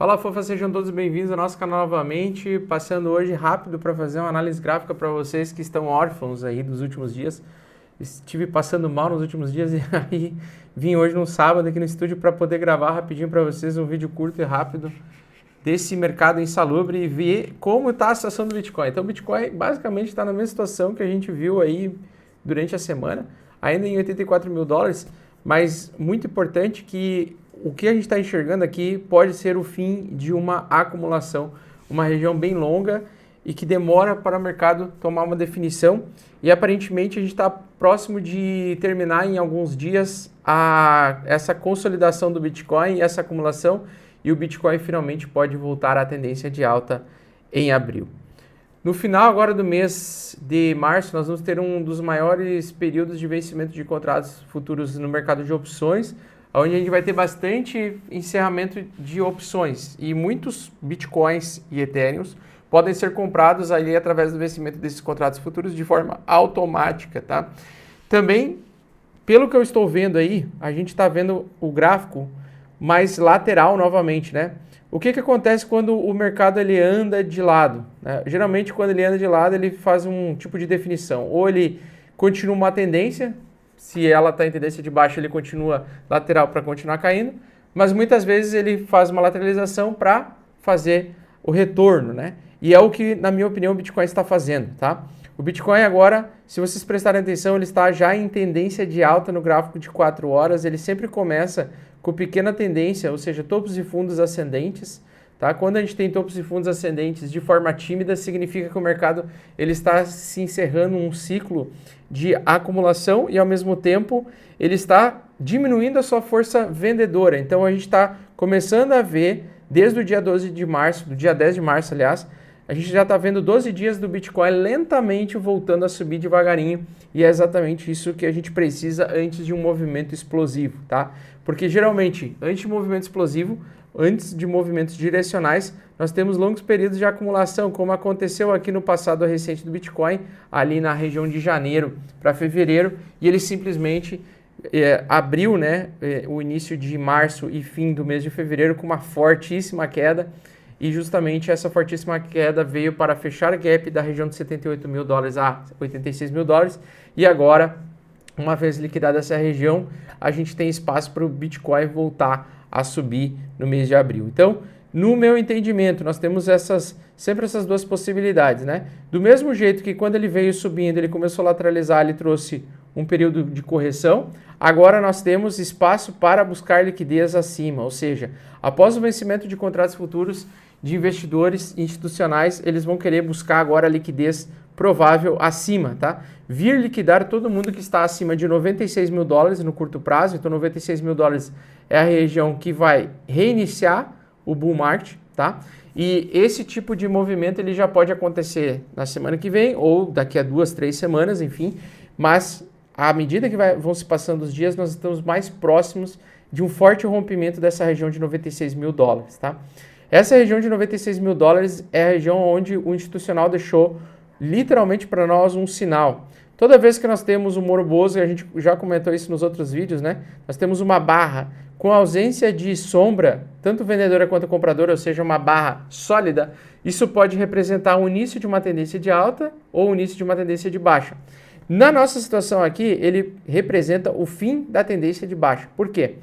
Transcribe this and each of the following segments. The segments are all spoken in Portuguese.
Fala, fofa, sejam todos bem-vindos ao nosso canal novamente, passando hoje rápido para fazer uma análise gráfica para vocês que estão órfãos aí dos últimos dias. Estive passando mal nos últimos dias e aí vim hoje no sábado aqui no estúdio para poder gravar rapidinho para vocês um vídeo curto e rápido desse mercado insalubre e ver como está a situação do Bitcoin. Então o Bitcoin basicamente está na mesma situação que a gente viu aí durante a semana, ainda em 84 mil dólares, mas muito importante que o que a gente está enxergando aqui pode ser o fim de uma acumulação, uma região bem longa e que demora para o mercado tomar uma definição. E aparentemente a gente está próximo de terminar em alguns dias essa consolidação do Bitcoin, essa acumulação, e o Bitcoin finalmente pode voltar à tendência de alta em abril. No final agora do mês de março, nós vamos ter um dos maiores períodos de vencimento de contratos futuros no mercado de opções, onde a gente vai ter bastante encerramento de opções e muitos Bitcoins e Ethereums podem ser comprados ali através do vencimento desses contratos futuros de forma automática, tá? Também, pelo que eu estou vendo aí, a gente está vendo o gráfico mais lateral novamente, né? O que acontece quando o mercado ele anda de lado, né? Geralmente, quando ele anda de lado, ele faz um tipo de definição. Ou ele continua uma tendência, se ela está em tendência de baixa, ele continua lateral para continuar caindo, mas muitas vezes ele faz uma lateralização para fazer o retorno, né? E é o que, na minha opinião, o Bitcoin está fazendo, tá? O Bitcoin agora, se vocês prestarem atenção, ele está já em tendência de alta no gráfico de 4 horas, ele sempre começa com pequena tendência, ou seja, topos e fundos ascendentes, tá? Quando a gente tem topos e fundos ascendentes de forma tímida, significa que o mercado ele está se encerrando um ciclo de acumulação e, ao mesmo tempo, ele está diminuindo a sua força vendedora. Então, a gente está começando a ver, desde o dia 12 de março, do dia 10 de março, aliás, a gente já está vendo 12 dias do Bitcoin lentamente voltando a subir devagarinho, e é exatamente isso que a gente precisa antes de um movimento explosivo, tá? Porque, geralmente, antes de movimento explosivo, antes de movimentos direcionais, nós temos longos períodos de acumulação, como aconteceu aqui no passado recente do Bitcoin, ali na região de janeiro para fevereiro, e ele simplesmente abriu, né, o início de março e fim do mês de fevereiro com uma fortíssima queda, e justamente essa fortíssima queda veio para fechar o gap da região de 78 mil dólares a 86 mil dólares, e agora, uma vez liquidada essa região, a gente tem espaço para o Bitcoin voltar a subir no mês de abril. Então, no meu entendimento, nós temos sempre essas duas possibilidades, né? Do mesmo jeito que quando ele veio subindo, ele começou a lateralizar, ele trouxe um período de correção, agora nós temos espaço para buscar liquidez acima, ou seja, após o vencimento de contratos futuros de investidores institucionais, eles vão querer buscar agora a liquidez provável acima, tá? Vir liquidar todo mundo que está acima de 96 mil dólares no curto prazo, então 96 mil dólares é a região que vai reiniciar o bull market, tá? E esse tipo de movimento ele já pode acontecer na semana que vem ou daqui a 2, 3 semanas, enfim, mas à medida que vão se passando os dias, nós estamos mais próximos de um forte rompimento dessa região de 96 mil dólares, tá? Essa região de 96 mil dólares é a região onde o institucional deixou literalmente para nós um sinal. Toda vez que nós temos um morboso, e a gente já comentou isso nos outros vídeos, né? Nós temos uma barra com ausência de sombra, tanto vendedora quanto compradora, ou seja, uma barra sólida, isso pode representar o início de uma tendência de alta ou o início de uma tendência de baixa. Na nossa situação aqui, ele representa o fim da tendência de baixa. Por quê?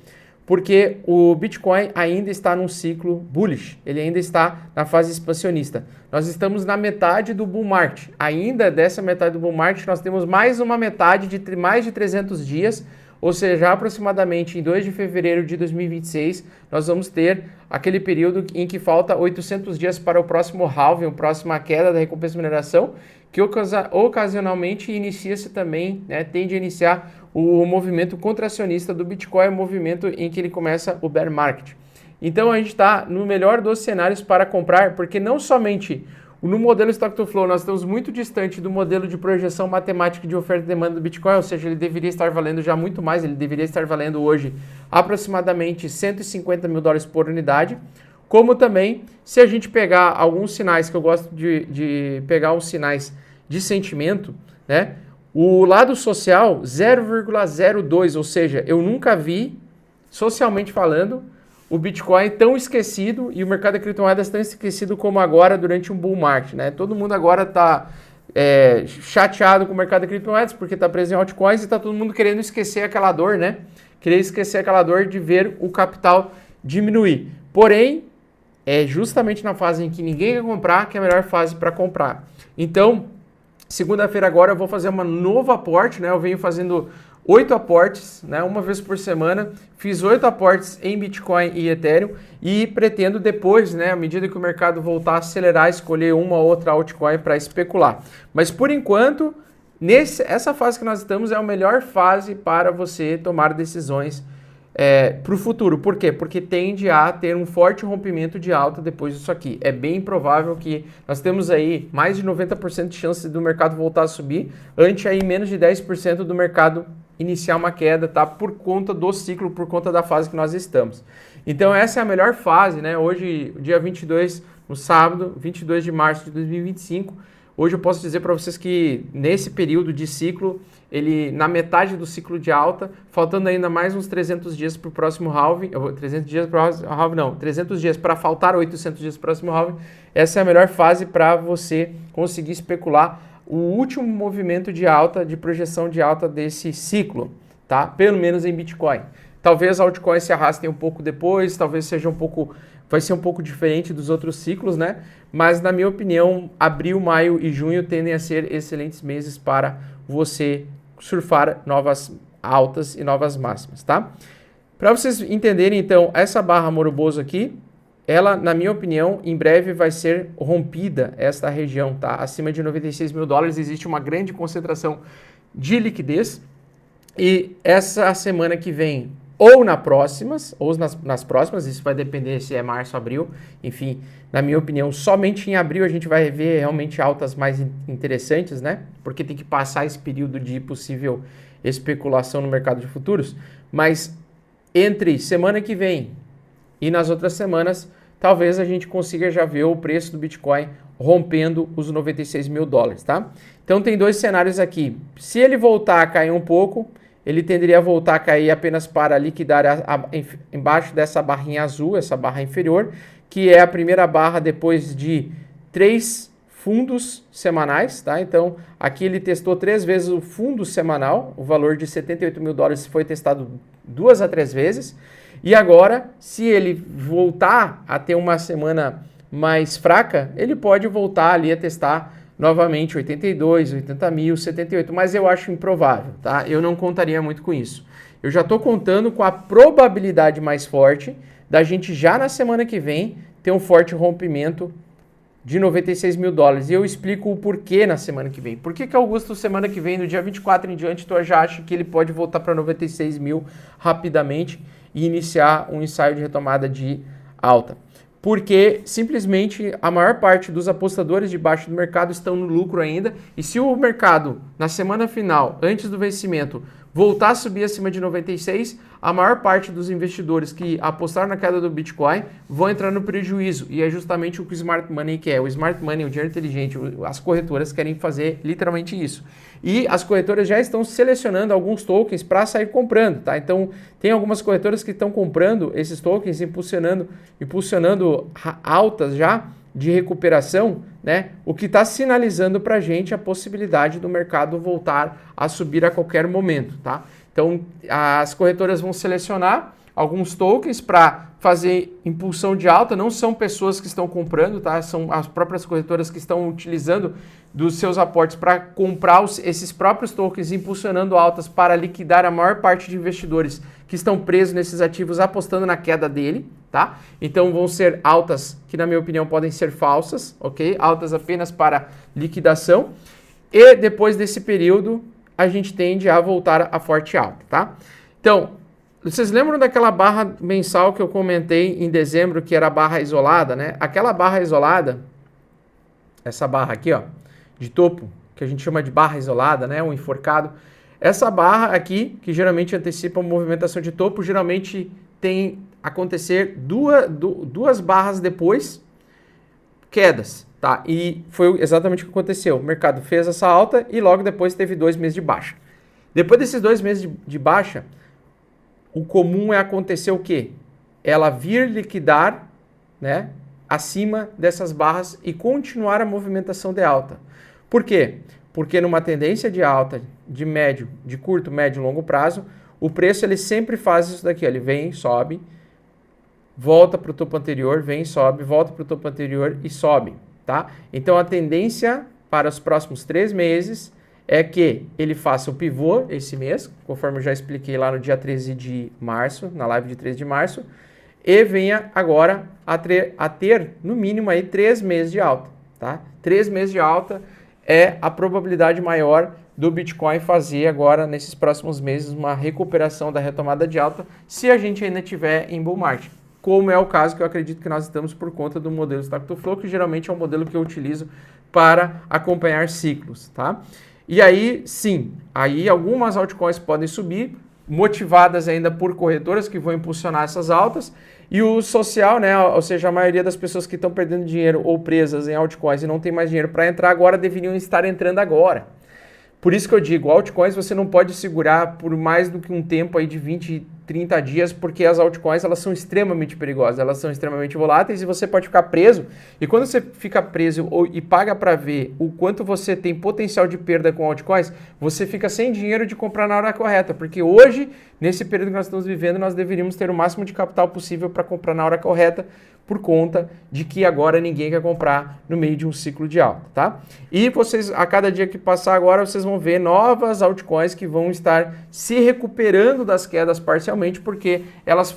Porque o Bitcoin ainda está num ciclo bullish, ele ainda está na fase expansionista. Nós estamos na metade do bull market. Ainda dessa metade do bull market, nós temos mais uma metade de mais de 300 dias, ou seja, aproximadamente em 2 de fevereiro de 2026, nós vamos ter aquele período em que falta 800 dias para o próximo halving, a próxima queda da recompensa de mineração, que ocasionalmente inicia-se também, né, tende a iniciar o movimento contracionista do Bitcoin, o movimento em que ele começa o bear market. Então a gente está no melhor dos cenários para comprar, porque não somente no modelo Stock to Flow nós estamos muito distante do modelo de projeção matemática de oferta e demanda do Bitcoin, ou seja, ele deveria estar valendo já muito mais, ele deveria estar valendo hoje aproximadamente 150 mil dólares por unidade, como também, se a gente pegar alguns sinais, que eu gosto de pegar os sinais de sentimento, né? O lado social, 0,02, ou seja, eu nunca vi, socialmente falando, o Bitcoin tão esquecido e o mercado de criptomoedas tão esquecido como agora durante um bull market, né? Todo mundo agora está chateado com o mercado de criptomoedas porque está preso em altcoins e está todo mundo querendo esquecer aquela dor, né? Querer esquecer aquela dor de ver o capital diminuir. Porém, é justamente na fase em que ninguém quer comprar que é a melhor fase para comprar. Então, segunda-feira agora eu vou fazer um novo aporte, né? Eu venho fazendo 8 aportes, né? Uma vez por semana. Fiz 8 aportes em Bitcoin e Ethereum e pretendo depois, né, à medida que o mercado voltar a acelerar, escolher uma ou outra altcoin para especular. Mas por enquanto, essa fase que nós estamos é a melhor fase para você tomar decisões para o futuro. Por quê? Porque tende a ter um forte rompimento de alta depois disso aqui. É bem provável que nós temos aí mais de 90% de chance do mercado voltar a subir, ante aí menos de 10% do mercado iniciar uma queda, tá? Por conta do ciclo, por conta da fase que nós estamos. Então essa é a melhor fase, né? Hoje, dia 22, no sábado, 22 de março de 2025, hoje eu posso dizer para vocês que nesse período de ciclo, ele na metade do ciclo de alta, faltando ainda mais uns 300 dias para o próximo halving, 300 dias para o halving não, 300 dias para faltar 800 dias para o próximo halving, essa é a melhor fase para você conseguir especular o último movimento de alta, de projeção de alta desse ciclo, tá? Pelo menos em Bitcoin. Talvez altcoins se arrastem um pouco depois, talvez seja vai ser um pouco diferente dos outros ciclos, né? Mas na minha opinião, abril, maio e junho tendem a ser excelentes meses para você surfar novas altas e novas máximas, tá? Para vocês entenderem, então, essa barra Moroboso aqui, ela, na minha opinião, em breve vai ser rompida esta região, tá? Acima de 96 mil dólares existe uma grande concentração de liquidez e essa semana que vem, ou nas próximas, isso vai depender se é março, abril, enfim, na minha opinião, somente em abril a gente vai ver realmente altas mais interessantes, né? Porque tem que passar esse período de possível especulação no mercado de futuros, mas entre semana que vem e nas outras semanas, talvez a gente consiga já ver o preço do Bitcoin rompendo os 96 mil dólares, tá? Então tem dois cenários aqui. Se ele voltar a cair um pouco, ele tenderia a voltar a cair apenas para liquidar embaixo dessa barrinha azul, essa barra inferior, que é a primeira barra depois de 3 fundos semanais, tá? Então aqui ele testou 3 vezes o fundo semanal, o valor de 78 mil dólares foi testado 2 a 3 vezes. E agora, se ele voltar a ter uma semana mais fraca, ele pode voltar ali a testar novamente 82, 80 mil, 78, mas eu acho improvável, tá? Eu não contaria muito com isso. Eu já estou contando com a probabilidade mais forte da gente já na semana que vem ter um forte rompimento de 96 mil dólares. E eu explico o porquê na semana que vem. Por que Augusto, semana que vem, no dia 24 em diante, tu já acha que ele pode voltar para 96 mil rapidamente e iniciar um ensaio de retomada de alta? Porque simplesmente a maior parte dos apostadores de baixo do mercado estão no lucro ainda, e se o mercado, na semana final, antes do vencimento, voltar a subir acima de 96, a maior parte dos investidores que apostaram na queda do Bitcoin vão entrar no prejuízo, e é justamente o que o Smart Money quer. O Smart Money, o dinheiro inteligente, as corretoras querem fazer literalmente isso. E as corretoras já estão selecionando alguns tokens para sair comprando, tá? Então, tem algumas corretoras que estão comprando esses tokens, impulsionando altas já de recuperação, né? O que está sinalizando para a gente a possibilidade do mercado voltar a subir a qualquer momento, tá? Então, as corretoras vão selecionar alguns tokens para fazer impulsão de alta, não são pessoas que estão comprando, tá? São as próprias corretoras que estão utilizando dos seus aportes para comprar esses próprios tokens, impulsionando altas para liquidar a maior parte de investidores que estão presos nesses ativos apostando na queda dele, tá? Então vão ser altas que, na minha opinião, podem ser falsas, ok? Altas apenas para liquidação. E depois desse período, a gente tende a voltar a forte alta, tá? Então, vocês lembram daquela barra mensal que eu comentei em dezembro, que era a barra isolada, né? Aquela barra isolada, essa barra aqui, ó, de topo, que a gente chama de barra isolada, né? Um enforcado. Essa barra aqui, que geralmente antecipa uma movimentação de topo, geralmente tem acontecer duas barras depois, quedas, tá? E foi exatamente o que aconteceu. O mercado fez essa alta e logo depois teve 2 meses de baixa. Depois desses 2 meses de baixa, o comum é acontecer o quê? ela vir liquidar, né, acima dessas barras e continuar a movimentação de alta. Por quê? Porque numa tendência de alta, de curto, médio e longo prazo, o preço ele sempre faz isso daqui, ele vem, sobe, volta para o topo anterior, vem, sobe, volta para o topo anterior e sobe, tá? Então a tendência para os próximos 3 meses é que ele faça o pivô esse mês, conforme eu já expliquei lá no dia 13 de março, na live de 13 de março, e venha agora a ter no mínimo aí 3 meses de alta, tá? 3 meses de alta é a probabilidade maior do Bitcoin fazer agora, nesses próximos meses, uma recuperação da retomada de alta, se a gente ainda estiver em bull market, como é o caso que eu acredito que nós estamos por conta do modelo Stock to Flow, que geralmente é um modelo que eu utilizo para acompanhar ciclos, tá? E aí, sim, aí algumas altcoins podem subir, motivadas ainda por corretoras que vão impulsionar essas altas, e o social, né, ou seja, a maioria das pessoas que estão perdendo dinheiro ou presas em altcoins e não tem mais dinheiro para entrar agora, deveriam estar entrando agora. Por isso que eu digo, altcoins você não pode segurar por mais do que um tempo aí de 20, 30 dias, porque as altcoins elas são extremamente perigosas, elas são extremamente voláteis e você pode ficar preso. E quando você fica preso e paga para ver o quanto você tem potencial de perda com altcoins, você fica sem dinheiro de comprar na hora correta, porque hoje, nesse período que nós estamos vivendo, nós deveríamos ter o máximo de capital possível para comprar na hora correta, por conta de que agora ninguém quer comprar no meio de um ciclo de alta, tá? E vocês, a cada dia que passar agora, vocês vão ver novas altcoins que vão estar se recuperando das quedas parcialmente, porque elas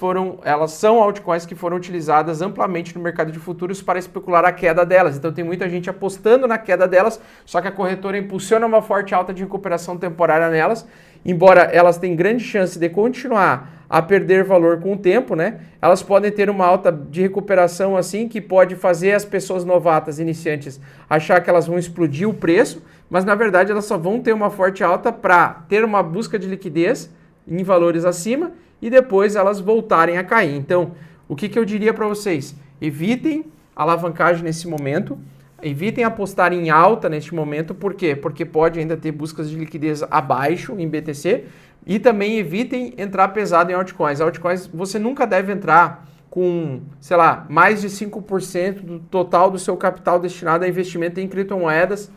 são altcoins que foram utilizadas amplamente no mercado de futuros para especular a queda delas. Então tem muita gente apostando na queda delas, só que a corretora impulsiona uma forte alta de recuperação temporária nelas, embora elas tenham grande chance de continuar a perder valor com o tempo, né? Elas podem ter uma alta de recuperação assim que pode fazer as pessoas novatas, iniciantes, achar que elas vão explodir o preço, mas na verdade elas só vão ter uma forte alta para ter uma busca de liquidez em valores acima e depois elas voltarem a cair. Então, o que eu diria para vocês? Evitem alavancagem nesse momento, evitem apostar em alta neste momento, por quê? Porque pode ainda ter buscas de liquidez abaixo em BTC, e também evitem entrar pesado em altcoins. Altcoins você nunca deve entrar com, sei lá, mais de 5% do total do seu capital destinado a investimento em criptomoedas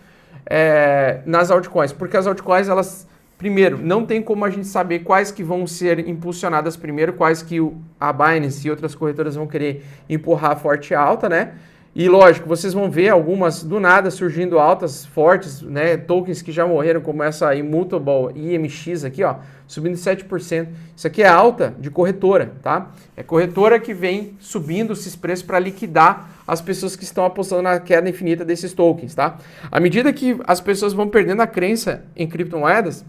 nas altcoins. Porque as altcoins, elas, primeiro, não tem como a gente saber quais que vão ser impulsionadas primeiro, quais que a Binance e outras corretoras vão querer empurrar forte alta, né? E lógico, vocês vão ver algumas do nada surgindo altas fortes, né? Tokens que já morreram, como essa Immutable IMX aqui, ó, subindo 7%. Isso aqui é alta de corretora, tá? É corretora que vem subindo esses preços para liquidar as pessoas que estão apostando na queda infinita desses tokens, tá? À medida que as pessoas vão perdendo a crença em criptomoedas,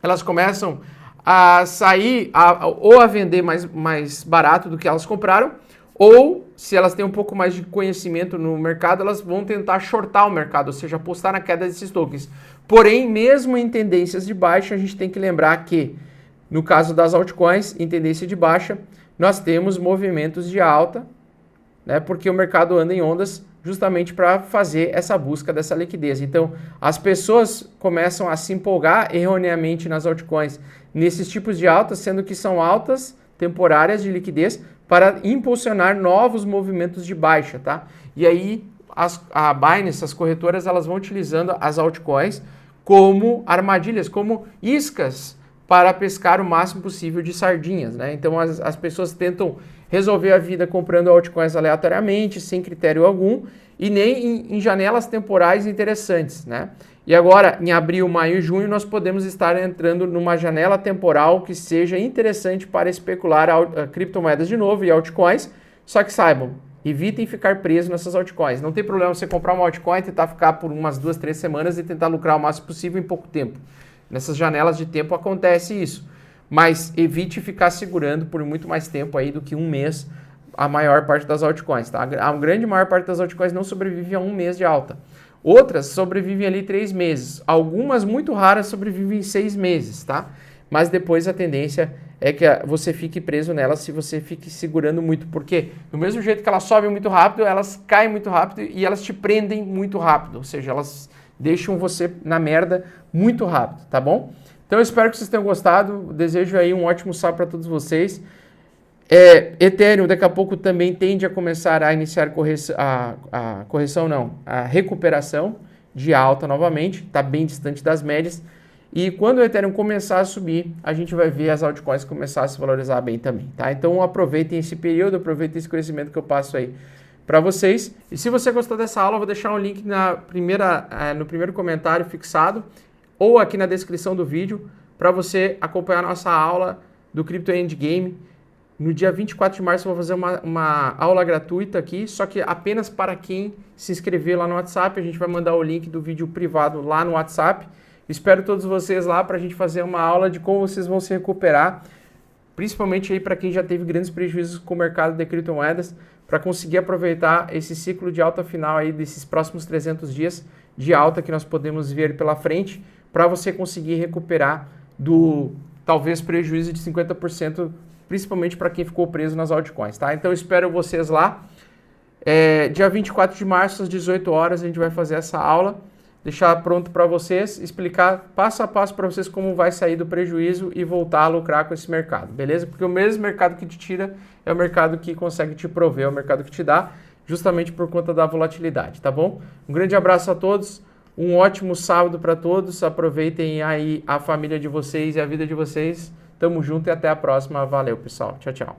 elas começam a sair ou a vender mais barato do que elas compraram, ou, se elas têm um pouco mais de conhecimento no mercado, elas vão tentar shortar o mercado, ou seja, apostar na queda desses tokens. Porém, mesmo em tendências de baixa, a gente tem que lembrar que, no caso das altcoins, em tendência de baixa, nós temos movimentos de alta, né, porque o mercado anda em ondas justamente para fazer essa busca dessa liquidez. Então, as pessoas começam a se empolgar erroneamente nas altcoins nesses tipos de altas, sendo que são altas temporárias de liquidez, para impulsionar novos movimentos de baixa, tá? E aí a Binance, as corretoras, elas vão utilizando as altcoins como armadilhas, como iscas para pescar o máximo possível de sardinhas, né? Então as pessoas tentam resolver a vida comprando altcoins aleatoriamente, sem critério algum, e nem em janelas temporais interessantes, né? E agora, em abril, maio e junho, nós podemos estar entrando numa janela temporal que seja interessante para especular criptomoedas de novo e altcoins, só que saibam, evitem ficar presos nessas altcoins. Não tem problema você comprar uma altcoin e tentar ficar por umas 2, 3 semanas e tentar lucrar o máximo possível em pouco tempo. Nessas janelas de tempo acontece isso, mas evite ficar segurando por muito mais tempo aí do que um mês a maior parte das altcoins, tá? A grande maior parte das altcoins não sobrevive a um mês de alta. Outras sobrevivem ali 3 meses. Algumas, muito raras, sobrevivem 6 meses, tá? Mas depois a tendência é que você fique preso nelas se você fique segurando muito. Porque do mesmo jeito que elas sobem muito rápido, elas caem muito rápido e elas te prendem muito rápido. Ou seja, elas deixam você na merda muito rápido, tá bom? Então eu espero que vocês tenham gostado. Desejo aí um ótimo sábado para todos vocês. Ethereum daqui a pouco também tende a começar a iniciar a recuperação de alta novamente, está bem distante das médias. E quando o Ethereum começar a subir, a gente vai ver as altcoins começar a se valorizar bem também, tá? Então aproveitem esse período, aproveitem esse conhecimento que eu passo aí para vocês. E se você gostou dessa aula, eu vou deixar um link no primeiro comentário fixado ou aqui na descrição do vídeo para você acompanhar a nossa aula do Crypto Endgame. No dia 24 de março eu vou fazer uma aula gratuita aqui, só que apenas para quem se inscrever lá no WhatsApp. A gente vai mandar o link do vídeo privado lá no WhatsApp. Espero todos vocês lá para a gente fazer uma aula de como vocês vão se recuperar, principalmente aí para quem já teve grandes prejuízos com o mercado de criptomoedas, para conseguir aproveitar esse ciclo de alta final aí desses próximos 300 dias de alta que nós podemos ver pela frente, para você conseguir recuperar do talvez prejuízo de 50%, principalmente para quem ficou preso nas altcoins, tá? Então eu espero vocês lá. Dia 24 de março às 18 horas a gente vai fazer essa aula, deixar pronto para vocês, explicar passo a passo para vocês como vai sair do prejuízo e voltar a lucrar com esse mercado, beleza? Porque o mesmo mercado que te tira é o mercado que consegue te prover, é o mercado que te dá, justamente por conta da volatilidade, tá bom? Um grande abraço a todos, um ótimo sábado para todos, aproveitem aí a família de vocês e a vida de vocês, tamo junto e até a próxima, valeu pessoal, tchau, tchau.